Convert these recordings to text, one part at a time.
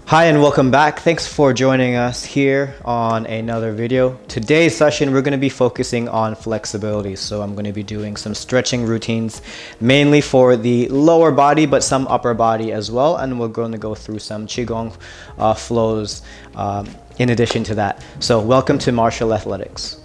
Hi and welcome back. Thanks for joining us here on another video. Today's session we're going to be focusing on flexibility. So I'm going to be doing some stretching routines mainly for the lower body but some upper body as well, and we're going to go through some Qigong flows in addition to that. So welcome to Martial Athletics.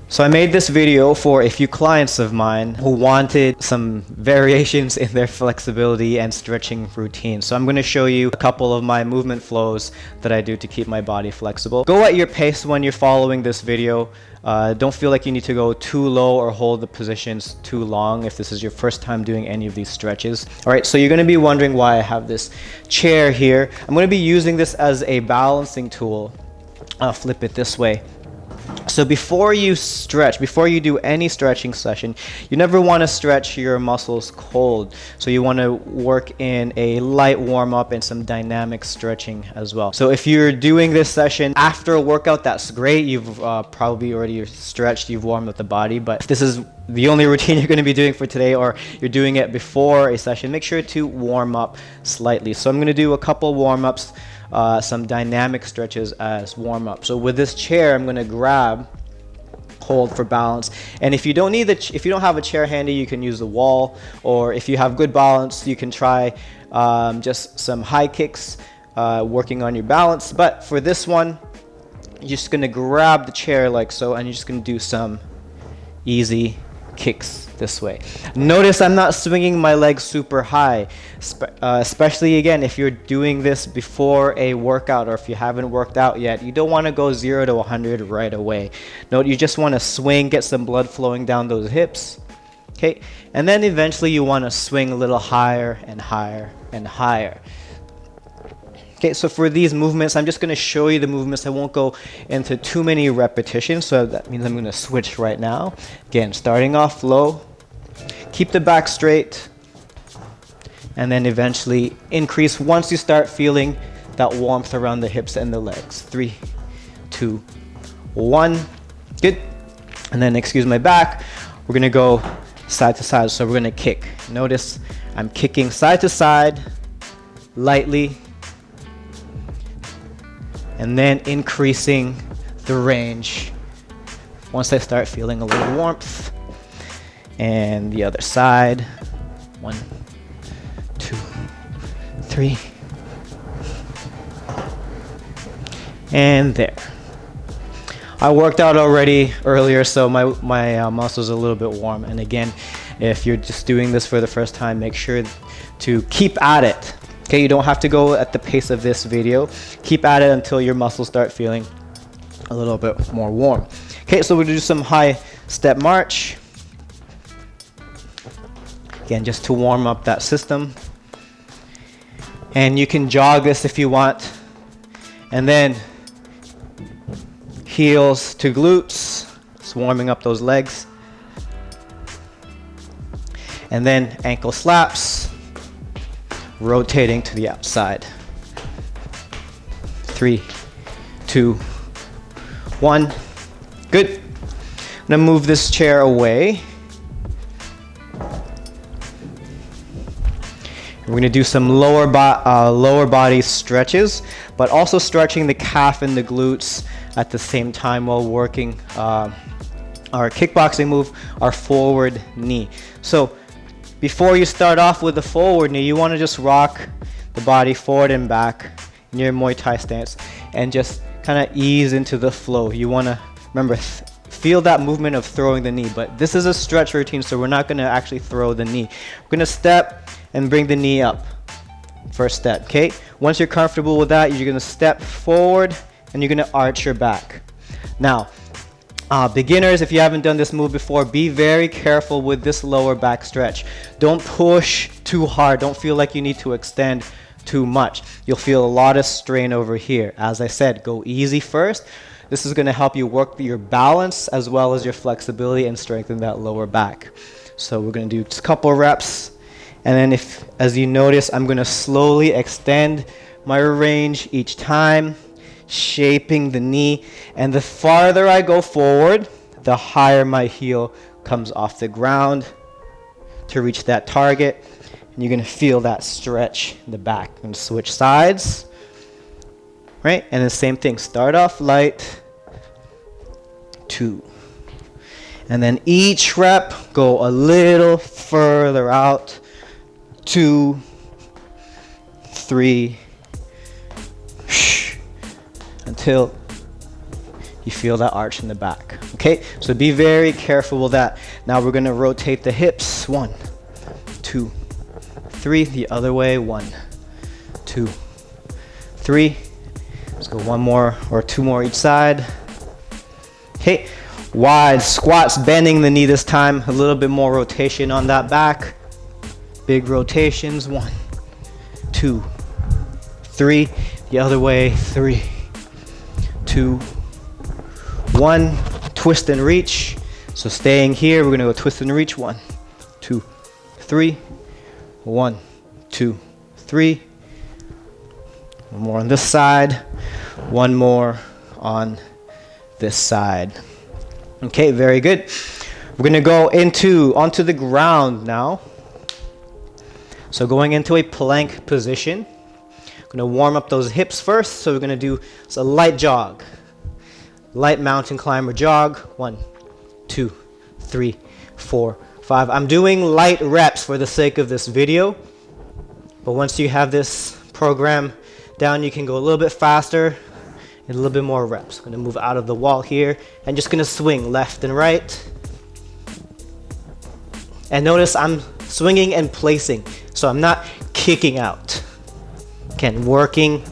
So I made this video for a few clients of mine who wanted some variations in their flexibility and stretching routine. So I'm going to show you a couple of my movement flows that I do to keep my body flexible. Go at your pace when you're following this video. Don't feel like you need to go too low or hold the positions too long if this is your first time doing any of these stretches. All right, so you're going to be wondering why I have this chair here. I'm going to be using this as a balancing tool. I'll flip it this way. So before you stretch, before you do any stretching session, you never want to stretch your muscles cold. So you want to work in a light warm-up and some dynamic stretching as well. So if you're doing this session after a workout, that's great. You've probably already stretched, you've warmed up the body. But if this is the only routine you're going to be doing for today, or you're doing it before a session, make sure to warm up slightly. So I'm going to do a couple warm-ups. Some dynamic stretches as warm-up. So with this chair, I'm going to grab, hold for balance. And if you don't have a chair handy, you can use the wall. Or if you have good balance, you can try just some high kicks, working on your balance. But for this one, you're just going to grab the chair like so, and you're just going to do some easy kicks this way. Notice I'm not swinging my legs super high, especially again if you're doing this before a workout or if you haven't worked out yet. You don't want to go 0 to 100 right away. No, you just want to swing, get some blood flowing down those hips. Okay, and then eventually you want to swing a little higher and higher and higher. Okay, so for these movements, I'm just going to show you the movements. I won't go into too many repetitions, so that means I'm going to switch right now. Again, starting off low, keep the back straight, and then eventually increase once you start feeling that warmth around the hips and the legs. 3, 2, 1. Good. And then excuse my back. We're going to go side to side, so we're going to kick. Notice I'm kicking side to side, lightly, and then increasing the range once I start feeling a little warmth. And the other side. 1, 2, 3. And there. I worked out already earlier, so my muscles are a little bit warm. And again, if you're just doing this for the first time, make sure to keep at it. Okay, you don't have to go at the pace of this video. Keep at it until your muscles start feeling a little bit more warm. Okay, so we'll do some high step march. Again, just to warm up that system. And you can jog this if you want. And then heels to glutes. Just warming up those legs. And then ankle slaps. Rotating to the outside. 3, 2, 1. Good. I'm gonna move this chair away. We're gonna do some lower body stretches, but also stretching the calf and the glutes at the same time while working our kickboxing move, our forward knee. So before you start off with the forward knee, you want to just rock the body forward and back in your Muay Thai stance and just kind of ease into the flow. You want to, remember, feel that movement of throwing the knee, but this is a stretch routine, so we're not going to actually throw the knee. We're going to step and bring the knee up. First step, okay? Once you're comfortable with that, you're going to step forward and you're going to arch your back. Now, beginners, if you haven't done this move before, be very careful with this lower back stretch. Don't push too hard. Don't feel like you need to extend too much. You'll feel a lot of strain over here. As I said, go easy first. This is going to help you work your balance as well as your flexibility and strengthen that lower back. So we're going to do just a couple reps. And then as you notice, I'm going to slowly extend my range each time. shaping the knee. And the farther I go forward, the higher my heel comes off the ground to reach that target. And you're gonna feel that stretch in the back. I'm gonna switch sides, right? And the same thing, start off light, 2. And then each rep, go a little further out, 2, 3, until you feel that arch in the back. Okay, so be very careful with that. Now we're gonna rotate the hips, 1, 2, 3, the other way, 1, 2, 3. Let's go 1 more or 2 more each side. Okay, wide squats, bending the knee this time, a little bit more rotation on that back. Big rotations, 1, 2, 3, the other way, 3, 2, 1, twist and reach. So staying here, we're gonna go twist and reach, 1, 2, 3, 1, 2, 3. 1 more on this side, 1 more on this side. Okay, very good. We're gonna go onto the ground now. So going into a plank position. Gonna warm up those hips first. So we're gonna do a light jog. Light mountain climber jog. 1, 2, 3, 4, 5. I'm doing light reps for the sake of this video. But once you have this program down, you can go a little bit faster and a little bit more reps. I'm gonna move out of the wall here and just gonna swing left and right. And notice I'm swinging and placing, so I'm not kicking out. Again, working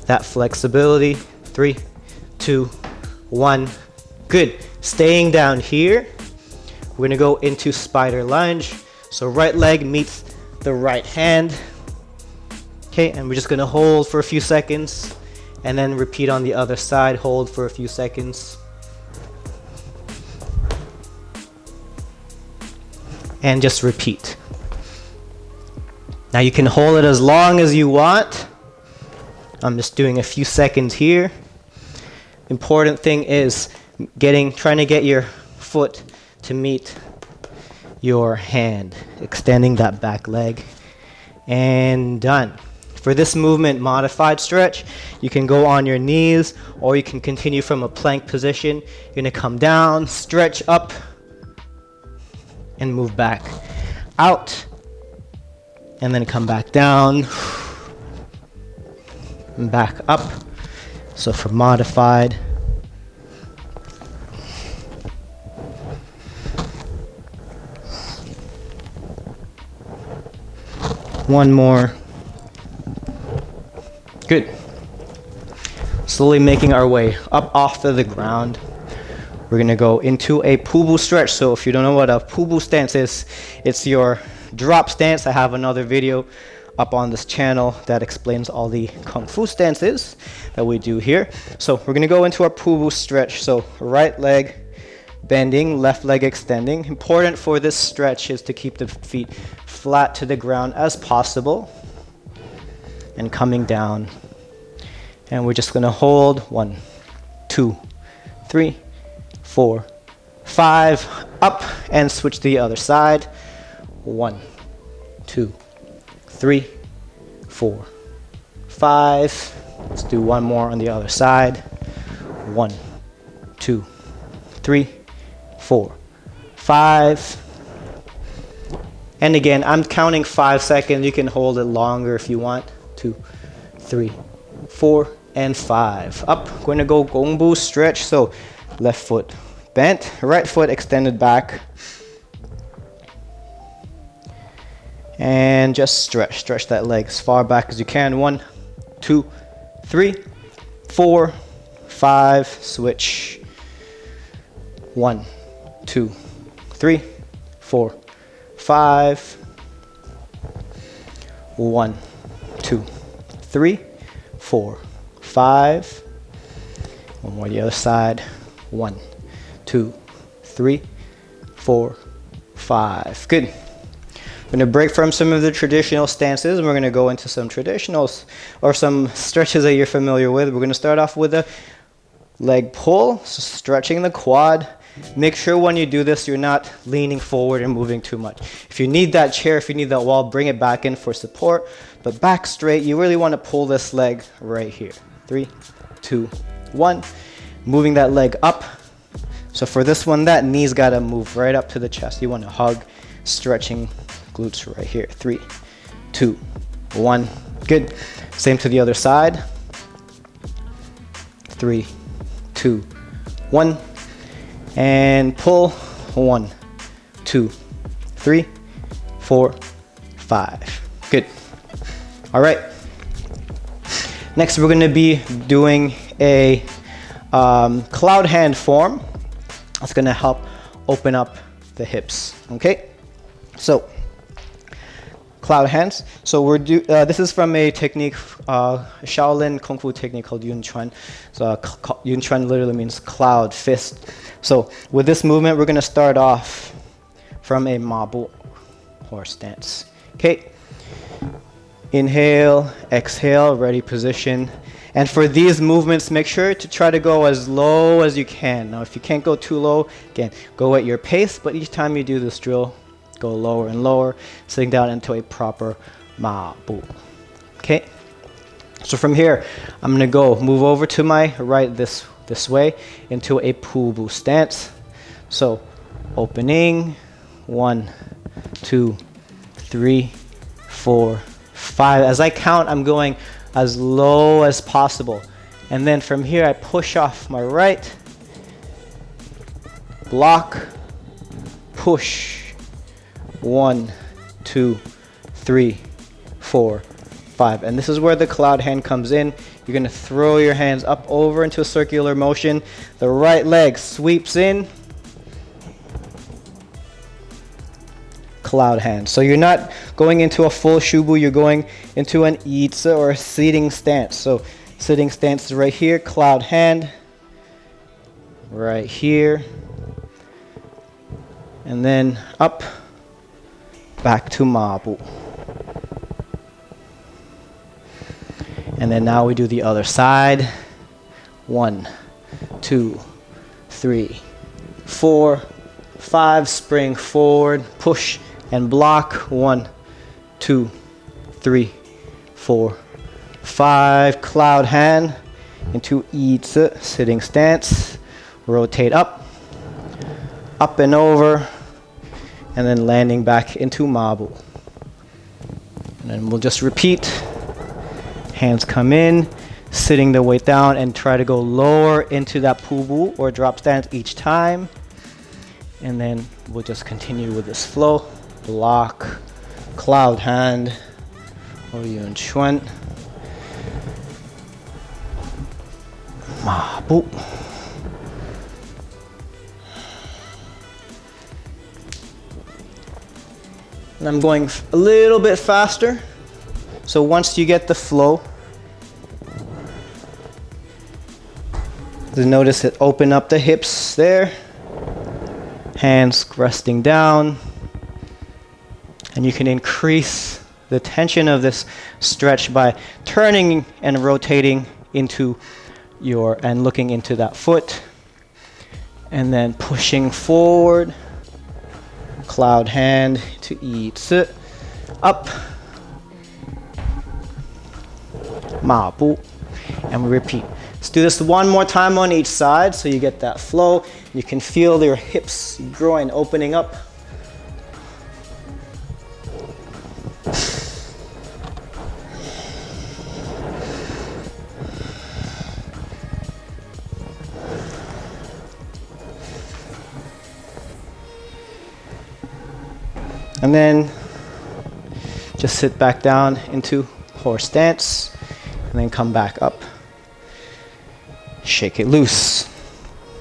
that flexibility. 3, 2, 1. Good. Staying down here. We're gonna go into spider lunge. So right leg meets the right hand. Okay, and we're just gonna hold for a few seconds and then repeat on the other side. Hold for a few seconds. And just repeat. Now you can hold it as long as you want. I'm just doing a few seconds here. Important thing is trying to get your foot to meet your hand, extending that back leg. And done. For this movement, modified stretch, you can go on your knees or you can continue from a plank position. You're gonna come down, stretch up, and move back out. And then come back down and back up. So for modified, one more. Good. Slowly making our way up off of the ground. We're gonna go into a pubu stretch. So if you don't know what a pubu stance is, it's your drop stance. I have another video up on this channel that explains all the Kung Fu stances that we do here. So we're gonna go into our pubu stretch. So right leg bending, left leg extending. Important for this stretch is to keep the feet flat to the ground as possible and coming down. And we're just gonna hold 1, 2, 3, 4, 5, up and switch to the other side. 1, 2, 3, 4, 5. Let's do 1 more on the other side. 1, 2, 3, 4, 5. And again, I'm counting 5 seconds. You can hold it longer if you want. 2, 3, 4, and 5. Up. Going to go Gong stretch. So left foot bent, right foot extended back. And just stretch that leg as far back as you can. 1, 2, 3, 4, 5. Switch. 1, 2, 3, 4, 5. 1, 2, 3, 4, 5. One more the other side. 1, 2, 3, 4, 5. Good. We're gonna break from some of the traditional stances and we're gonna go into some traditionals or some stretches that you're familiar with. We're gonna start off with a leg pull, so stretching the quad. Make sure when you do this, you're not leaning forward and moving too much. If you need that chair, if you need that wall, bring it back in for support, but back straight. You really wanna pull this leg right here. 3, 2, 1. Moving that leg up. So for this one, that knee's gotta move right up to the chest. You wanna hug, stretching glutes right here. 3, 2, 1. Good. Same to the other side. 3, 2, 1. And pull. 1, 2, 3, 4, 5. Good. All right. Next, we're going to be doing a cloud hand form. That's going to help open up the hips. Okay. So cloud hands. So this is from a technique, Shaolin Kung Fu technique called Yun Chuan. So Yun Chuan literally means cloud fist. So with this movement, we're going to start off from a Ma Bu, horse stance. Okay. Inhale, exhale, ready position. And for these movements, make sure to try to go as low as you can. Now, if you can't go too low, again, go at your pace, but each time you do this drill, go lower and lower, sitting down into a proper Ma Bu. Okay? So from here, I'm going to move over to my right this way into a Pu Bu stance. So opening, 1, 2, 3, 4, 5. As I count, I'm going as low as possible. And then from here, I push off my right, block, push. 1, 2, 3, 4, 5. And this is where the cloud hand comes in. You're going to throw your hands up over into a circular motion. The right leg sweeps in. Cloud hand. So you're not going into a full shubu, you're going into an itsu or a seating stance. So sitting stance is right here, cloud hand, right here, and then up, back to Ma Bu. And then now we do the other side. 1, 2, 3, 4, 5, spring forward, push and block. 1, 2, 3, 4, 5. Cloud hand into itsu, sitting stance. Rotate up, up and over, and then landing back into Ma Bu. And then we'll just repeat. Hands come in, sitting the weight down, and try to go lower into that Pu Bu or drop stance each time. And then we'll just continue with this flow. Block, cloud hand, or Yun Chuan, Ma Bu. And I'm going a little bit faster. So once you get the flow, notice it open up the hips there. Hands resting down. And you can increase the tension of this stretch by turning and rotating into and looking into that foot. And then pushing forward. Cloud hand to itsu. Up. Ma Bu. And we repeat. Let's do this one more time on each side so you get that flow. You can feel your hips, groin opening up. And then just sit back down into horse stance and then come back up. Shake it loose.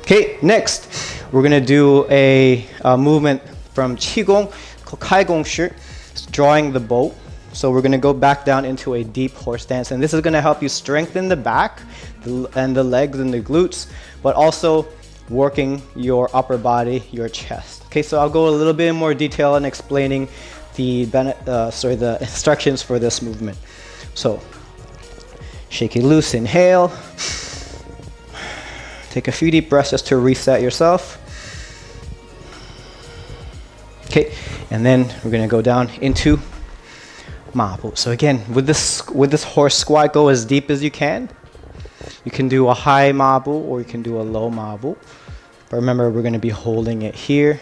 Okay, next we're gonna do a movement from Qigong called Kai Gong Shi, drawing the boat. So we're gonna go back down into a deep horse stance, and this is gonna help you strengthen the back and the legs and the glutes, but also working your upper body, your chest. Okay, so I'll go a little bit more detail in explaining the instructions for this movement. So shake it loose, inhale. Take a few deep breaths just to reset yourself. Okay, and then we're gonna go down into mabu. So again, with this horse squat, go as deep as you can. You can do a high mabu or you can do a low mabu. But remember, we're gonna be holding it here.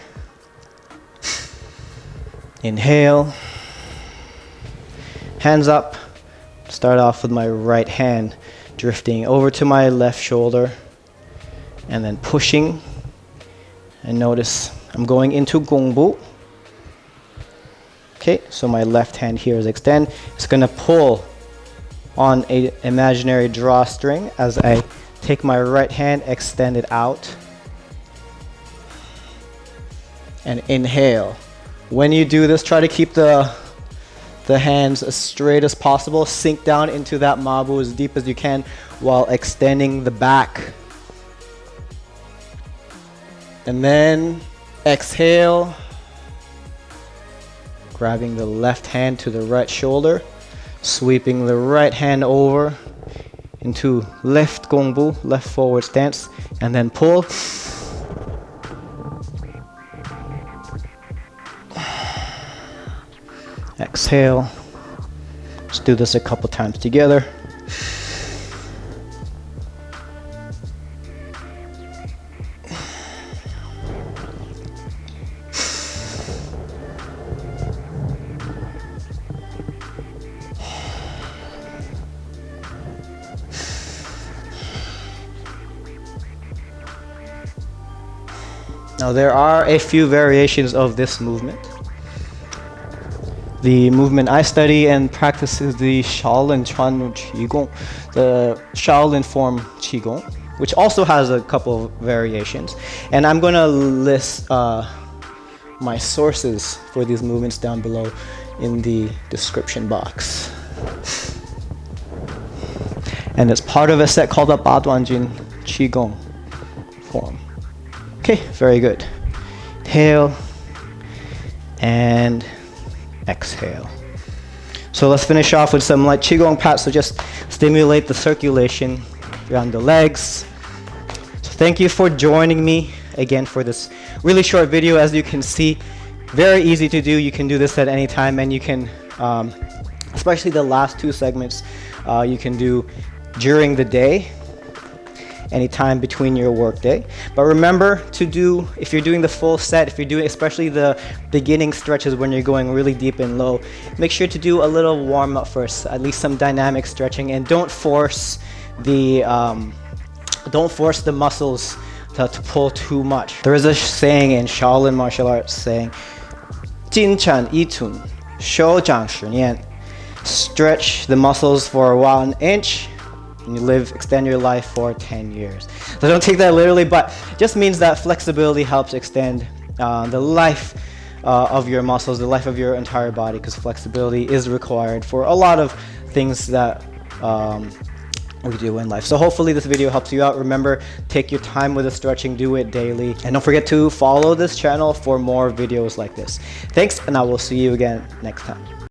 Inhale. Hands up. Start off with my right hand drifting over to my left shoulder and then pushing. And notice I'm going into gongbu. Okay, so my left hand here is extend. It's gonna pull on an imaginary drawstring as I take my right hand, extend it out, and inhale. When you do this, try to keep the hands as straight as possible. Sink down into that mabu as deep as you can while extending the back. And then exhale, grabbing the left hand to the right shoulder, sweeping the right hand over into left gongbu, left forward stance, and then pull. Exhale. Let's do this a couple times together. Now there are a few variations of this movement. The movement I study and practice is the Shaolin Chuan Qigong, the Shaolin form Qigong, which also has a couple of variations. And I'm going to list my sources for these movements down below in the description box. And it's part of a set called the Baduanjin Qigong form. Okay, very good. Inhale and exhale. So let's finish off with some light Qigong pats to just stimulate the circulation around the legs. So thank you for joining me again for this really short video. As you can see, very easy to do. You can do this at any time, and you can, especially the last two segments, you can do during the day, anytime between your work day. But remember to do, if you're doing the full set, if you're doing especially the beginning stretches when you're going really deep and low, make sure to do a little warm up first, at least some dynamic stretching, and don't force the muscles to pull too much. There is a saying in Shaolin martial arts saying, 金蝉一寸，手掌10年. Stretch the muscles for 1 inch, and you extend your life for 10 years. So don't take that literally, but it just means that flexibility helps extend the life of your muscles, the life of your entire body, because flexibility is required for a lot of things that we do in life. So hopefully this video helps you out. Remember, take your time with the stretching, do it daily, and don't forget to follow this channel for more videos like this. Thanks, and I will see you again next time.